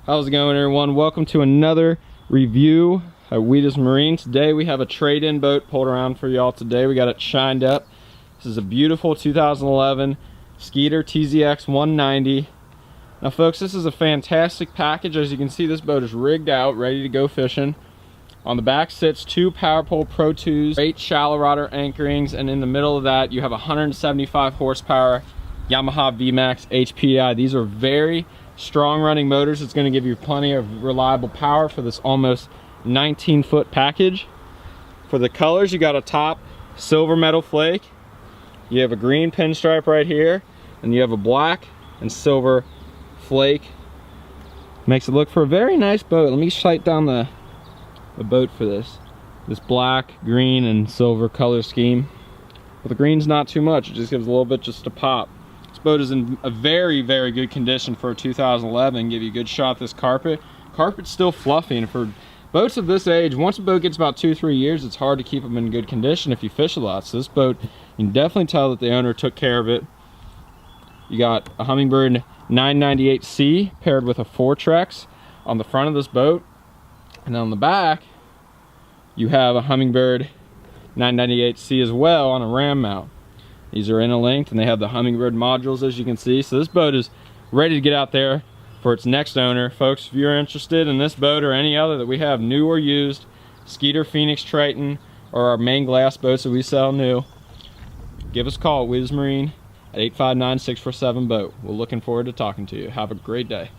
How's it going, everyone? Welcome to another review at Wiedas Marine. Today we have a trade-in boat pulled around for y'all. Today we got it shined up. This is a beautiful 2011 Skeeter TZX 190. Now folks, this is a fantastic package. As you can see, this boat is rigged out, ready to go fishing. On the back sits two Power Pole Pro 2s, 8 shallow rudder anchorings, and in the middle of that you have 175 horsepower Yamaha VMAX HPI. These are very strong running motors. It's going to give you plenty of reliable power for this almost 19-foot package. For the colors, you got a top silver metal flake, you have a green pinstripe right here, and you have a black and silver flake. Makes it look for a very nice boat. Let me sight down the boat for this black, green, and silver color scheme. But the green's not too much, it just gives a little bit just a pop. This boat is in a very good condition for a 2011. Give you a good shot. This carpet's still fluffy, and for boats of this age, once a boat gets about 2-3 years, it's hard to keep them in good condition if you fish a lot. So this boat, you can definitely tell that the owner took care of it. You got a Humminbird 998C paired with a Fortrex on the front of this boat, and on the back you have a Humminbird 998C as well on a ram mount. These are in a length, and they have the Humminbird modules, as you can see. So this boat is ready to get out there for its next owner. Folks, if you're interested in this boat or any other that we have new or used, Skeeter, Phoenix, Triton, or our main glass boats that we sell new, give us a call at Wiedas Marine at 859-647-BOAT. We're looking forward to talking to you. Have a great day.